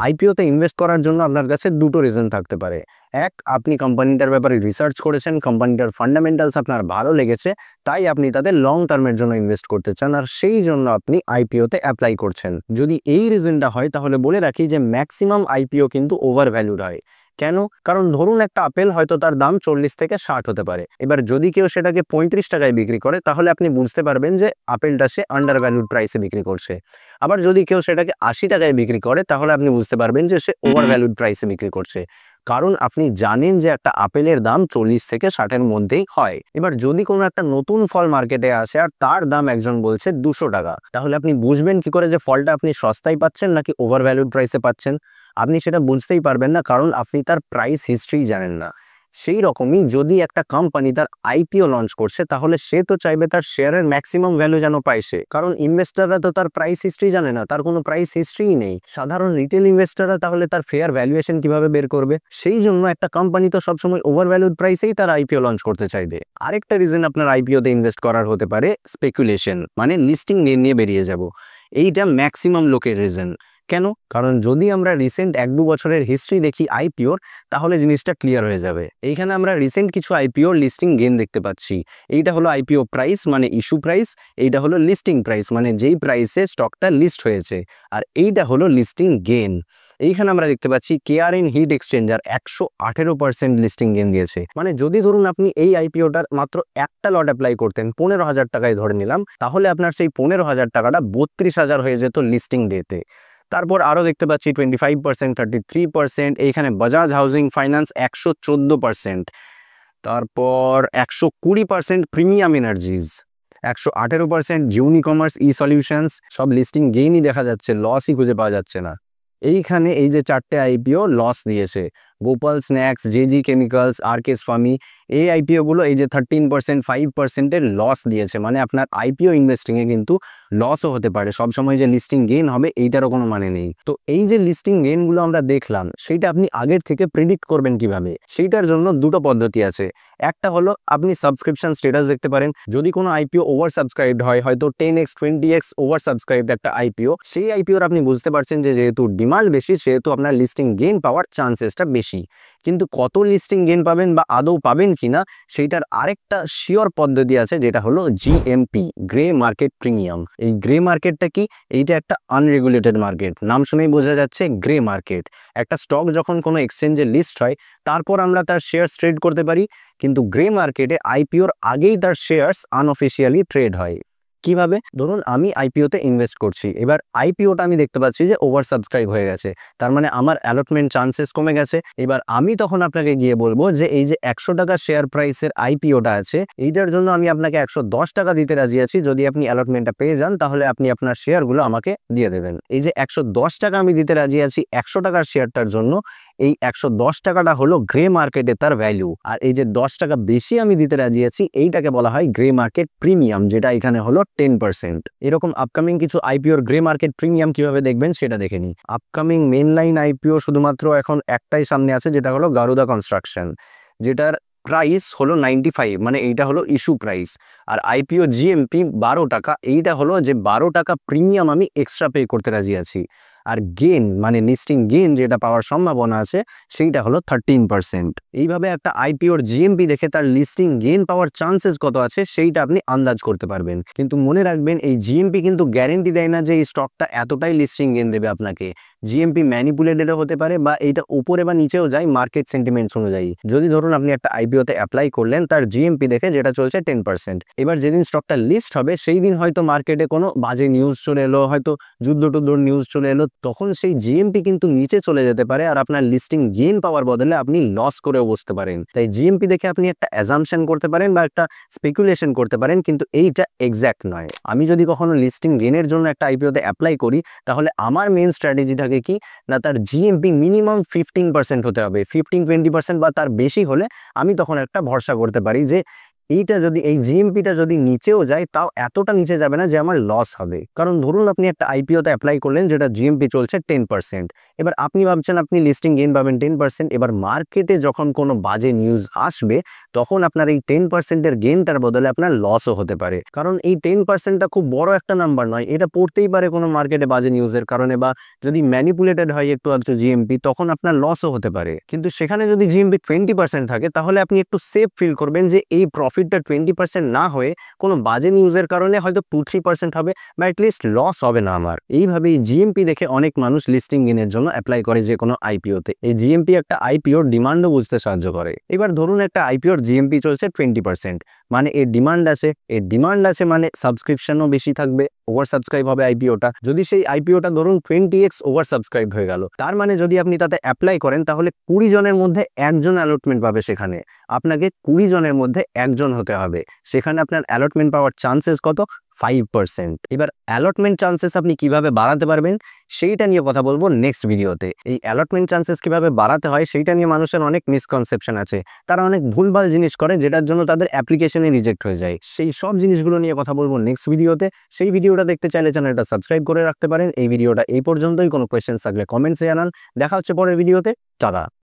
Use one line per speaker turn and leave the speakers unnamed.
আইপিওতে invest করার জন্য আপনার কাছে দুটো রিজন থাকতে পারে। এক, আপনি কোম্পানিটার ব্যাপারে রিসার্চ করেছেন, কোম্পানিটার ফান্ডামেন্টালস আপনার ভালো লেগেছে, তাই আপনি তাদের লং টার্মের জন্য ইনভেস্ট করতে চান, আর সেই জন্য আপনি আইপিওতে অ্যাপ্লাই করছেন। যদি এই রিজনটা হয় তাহলে বলে রাখি যে ম্যাক্সিমাম আইপিও কিন্তু ওভার ভ্যালুড হয়। কেন? কারণ ধরুন একটা আপেল হয়তো তার দাম 40 থেকে 60 হতে পারে। এবার যদি কেউ সেটাকে 35 টাকায় বিক্রি করে তাহলে আপনি বুঝতে পারবেন যে আপেলটা সে আন্ডার ভ্যালুড প্রাইসে বিক্রি করছে। আবার যদি কেউ সেটাকে 80 টাকায় বিক্রি করে তাহলে আপনি বুঝতে পারবেন যে সে ওভার ভ্যালুড প্রাইসে বিক্রি করছে। কারণ আপনি জানেন যে একটা আপেলের দাম 40 থেকে 60-এর মধ্যেই হয়। এবার যদি কোনো একটা নতুন ফল মার্কেটে আসে আর তার দাম একজন বলছে 200 টাকা, তাহলে আপনি বুঝবেন কি করে যে ফলটা আপনি সস্তায় পাচ্ছেন নাকি ওভার ভ্যালুড প্রাইসে পাচ্ছেন? আপনি সেটা বুঝতেই পারবেন না, কারণ আপনি তার প্রাইস হিস্ট্রি জানেন না। সেই রকমই যদি একটা কোম্পানি তার আইপিও লঞ্চ করছে তাহলে সে তো চাইবে তার শেয়ারের ম্যাক্সিমাম ভ্যালু যেন পায় সে, কারণ ইনভেস্টাররা তো তার প্রাইস হিস্ট্রি জানে না, তার কোনো প্রাইস হিস্ট্রিই নেই। সাধারণ রিটেল ইনভেস্টাররা তাহলে তার ফেয়ার ভ্যালুয়েশন কিভাবে বের করবে? সেই জন্য একটা কোম্পানি তো সবসময় ওভার ভ্যালুড প্রাইসেই তার আইপিও লঞ্চ করতে চাইবে। আরেকটা রিজন আপনার আইপিওতে ইনভেস্ট করার হতে পারে স্পেকুলেশন, মানে লিস্টিং নিয়ে বেরিয়ে যাব। এইটা ম্যাক্সিমাম লোকের রিজন। কেন? কারণ যদি আমরা রিসেন্ট 1-2 বছরের হিস্ট্রি দেখি আইপিওর, তাহলে জিনিসটা ক্লিয়ার হয়ে যাবে। এইখানে আমরা রিসেন্ট কিছু আইপিওর লিস্টিং গেন দেখতে পাচ্ছি। এইটা হলো আইপিও প্রাইস মানে ইস্যু প্রাইস, এইটা হলো লিস্টিং প্রাইস মানে যেই প্রাইসে স্টকটা লিস্ট হয়েছে, আর এইটা হলো লিস্টিং গেন। এইখানে আমরা দেখতে পাচ্ছি কেআরএন হিট এক্সচেঞ্জার 118% লিস্টিং গেন দিয়েছে। মানে যদি ধরুন আপনি এই আইপিওটার মাত্র একটা লট অ্যাপ্লাই করতেন 15,000 টাকায় ধরে নিলাম, তাহলে আপনার সেই 15,000 টাকাটা 32,000 হয়ে যেত লিস্টিং ডেতে। তারপর আরও দেখতে পাচ্ছি 25%, 33%, এইখানে বাজাজ হাউজিং ফাইন্যান্স 114%, তারপর 120% প্রিমিয়াম এনার্জিজ, 118% জিউনি কমার্স ই সলিউশনস। সব লিস্টিং গেইনই দেখা যাচ্ছে, লসই খুঁজে পাওয়া যাচ্ছে না। এইখানে এই যে 4টে আইপিও লস দিয়েছে, Gopal snacks, JG chemicals, RKS Fermi, এই আইপিওগুলো এই যে 13%, 5%-এর লস দিয়েছে। মানে আপনার আইপিও ইনভেস্টিংয়ে কিন্তু লসও হতে পারে, সবসময় যে লিস্টিং গেইন হবে এইটারও কোনো মানে নেই। তো এই যে লিস্টিং গেইনগুলো আমরা দেখলাম, সেইটা আপনি আগের থেকে প্রেডিক্ট করবেন কিভাবে? সেইটার জন্য দুটো পদ্ধতি আছে। একটা হলো আপনি সাবস্ক্রিপশন স্ট্যাটাস দেখতে পারেন। যদি কোনো আইপিও ওভার সাবস্ক্রাইবড হয়, হয়তো 10x 20x ওভার সাবস্ক্রাইবড একটা আইপিও, সেই আইপিওর আপনি বুঝতে পারছেন যে যেহেতু ডিমান্ড বেশি সেহেতু আপনার লিস্টিং গেইন পাওয়ার চান্সেসটা বেশি। কিন্তু কত লিস্টিং গেইন পাবেন বা আদৌ পাবেন কিনা সেইটার আরেকটা শিওর পদ্ধতি আছে, যেটা হলো জিএমপি, গ্রে মার্কেট প্রিমিয়াম। এই গ্রে মার্কেটটা কি? এইটা একটা আনরেগুলেটেড মার্কেট, নাম শুনেই বোঝা যাচ্ছে গ্রে মার্কেট। একটা স্টক যখন কোনো এক্সচেঞ্জে লিস্ট হয় তারপর আমরা তার শেয়ার ট্রেড করতে পারি, কিন্তু গ্রে মার্কেটে আইপিওর আগেই তার শেয়ারস আনঅফিসিয়ালি ট্রেড হয়। কিভাবে? ধরুন আমি আইপিওতে ইনভেস্ট করছি, এবার আইপিওটা আমি দেখতে পাচ্ছি যে ওভার সাবস্ক্রাইব হয়ে গেছে, তার মানে আমার অ্যালটমেন্ট চান্সেস কমে গেছে। এবার আমি তখন আপনাকে গিয়ে বলবো যে এই যে 100 টাকা শেয়ার প্রাইসের আইপিওটা আছে, এইটার জন্য আমি আপনাকে 110 টাকা দিতে রাজি আছি। যদি আপনি অ্যালটমেন্টটা পেয়ে যান তাহলে আপনি আপনার শেয়ারগুলো আমাকে দিয়ে দেবেন। এই যে 110 টাকা আমি দিতে রাজি আছি 100 টাকার শেয়ারটার জন্য, এই 110 টাকাটা হলো গ্রে মার্কেটে তার ভ্যালু। আর এই যে 10 টাকা বেশি আমি দিতে রাজি আছি, এইটাকে বলা হয় গ্রে মার্কেট প্রিমিয়াম, যেটা এখানে হলো 10%। এরকম আপকামিং কিছু আইপিওর গ্রে মার্কেট প্রিমিয়াম কিভাবে দেখবেন সেটা দেখে নিই। আপকামিং মেন লাইন আইপিও শুধুমাত্র এখন একটাই সামনে আছে, যেটা হলো গারুদা কনস্ট্রাকশন, যেটার প্রাইস হলো 95, মানে এইটা হলো ইস্যু প্রাইস। আর আইপিও জিএমপি 12 টাকা, এইটা হলো যে 12 টাকা প্রিমিয়াম আমি এক্সট্রা পে করতে রাজি আছি। আর গেন মানে লিস্টিং গেন যেটা পাওয়ার সম্ভাবনা আছে সেইটা হলো 13%। এইভাবে একটা আইপিওর জিএমপি দেখে তার লিস্টিং গেন পাওয়ার চান্সেস কত আছে সেইটা আপনি আন্দাজ করতে পারবেন। কিন্তু মনে রাখবেন এই জিএমপি কিন্তু গ্যারেন্টি দেয় না যে এই স্টকটা এতটাই লিস্টিং গেন দেবে আপনাকে। জিএমপি ম্যানিপুলেটেডও হতে পারে বা এইটা উপরে বা নিচেও যায় মার্কেট সেন্টিমেন্টস অনুযায়ী। যদি ধরুন আপনি একটা আইপিওতে অ্যাপ্লাই করলেন তার জিএমপি দেখে, যেটা চলছে 10%, এবার যেদিন স্টকটা লিস্ট হবে সেই দিন হয়তো মার্কেটে কোনো বাজে নিউজ চলে এলো, হয়তো যুদ্ধ টুদ্ধর নিউজ চলে এলো, তখন সেই জিএমপি কিন্তু নিচে চলে যেতে পারে আর আপনার লিস্টিং গেইন পাওয়ার বদলে আপনি লস করেও বসতে পারেন। তাই জিএমপি দেখে আপনি একটা অ্যাজাম্পশন করতে পারেন বা একটা স্পেকুলেশন করতে পারেন, কিন্তু এইটা এক্স্যাক্ট নয়। আমি যদি কখনো লিস্টিং গেইনের জন্য একটা আইপিওতে অ্যাপ্লাই করি তাহলে আমার মেইন স্ট্র্যাটেজি থাকে কি না, তার জিএমপি মিনিমাম 15% হতে হবে। 15-20% বা তার বেশি হলে আমি তখন একটা ভরসা করতে পারি যে এইটা যদি এই জিএমপিটা যদি নিচেও যায় তাও এতটা নিচে যাবে না যে আমার লস হবে। কারণ ধরুন আপনি একটা আইপিওতে অ্যাপ্লাই করলেন যেটা জিএমপি চলছে 10%। এবার আপনি ভাবছেন আপনি লিস্টিং গেইন পাবেন 10%। এবার মার্কেটে যখন কোনো বাজে নিউজ আসবে তখন আপনার এই 10%-এর গেইনটার বদলে আপনার লসও হতে পারে। কারণ এই 10%টা খুব বড় একটা নাম্বার নয়, এটা পড়তেই পারে কোনো মার্কেটে বাজে নিউজের কারণে, বা যদি ম্যানিপুলেটেড হয় একটু আধটু জিএমপি তখন আপনার লসও হতে পারে। কিন্তু সেখানে যদি জিএমপি 20% থাকে তাহলে আপনি একটু সেফ ফিল করবেন যে এই প্রফিটটা 20% না হয়ে কোনো বাজে নিউজের কারণে হয়তো 2-3% হবে, বা অ্যাটলিস্ট লস হবে না আমার। এইভাবে এই জিএমপি দেখে অনেক মানুষ লিস্টিং গেইনের জন্য অ্যাপ্লাই করে যে কোনো আইপিওতে। এই জিএমপি একটা আইপিওর ডিমান্ডও বুঝতে সাহায্য করে। এবার ধরুন একটা আইপিওর জিএমপি চলছে 20%, মানে এর ডিমান্ড আছে মানে সাবস্ক্রিপশনও বেশি থাকবে, ওভার সাবস্ক্রাইব হবে আইপিওটা। যদি সেই আইপিওটা ধরুন 20x ওভার সাবস্ক্রাইব হয়ে গেল, তার মানে যদি আপনি তাতে অ্যাপ্লাই করেন তাহলে 20 জনের মধ্যে একজন অ্যালটমেন্ট পাবে। সেখানে আপনাকে 20 জনের মধ্যে একজন হতে হবে। সেখানে আপনার অ্যালটমেন্ট পাওয়ার চান্সেস কত? 5%। এবার অ্যালটমেন্ট চান্সেস আপনি কিভাবে বাড়াতে পারবেন সেইটা নিয়ে কথা বলবো নেক্সট ভিডিওতে। এই অ্যালটমেন্ট চান্সেস কিভাবে বাড়াতে হয় সেইটা নিয়ে মানুষের অনেক মিসকনসেপশন আছে, তারা অনেক ভুলভাল জিনিস করে যেটার জন্য তাদের অ্যাপ্লিকেশনে রিজেক্ট হয়ে যায়। সেই সব জিনিসগুলো নিয়ে কথা বলবো নেক্সট ভিডিওতে। সেই ভিডিওটা দেখতে চাইলে চ্যানেলটা সাবস্ক্রাইব করে রাখতে পারেন। এই ভিডিওটা এই পর্যন্তই। কোনো কোয়েশ্চেন থাকলে কমেন্টসে জানান। দেখা হচ্ছে পরের ভিডিওতে। টাটা।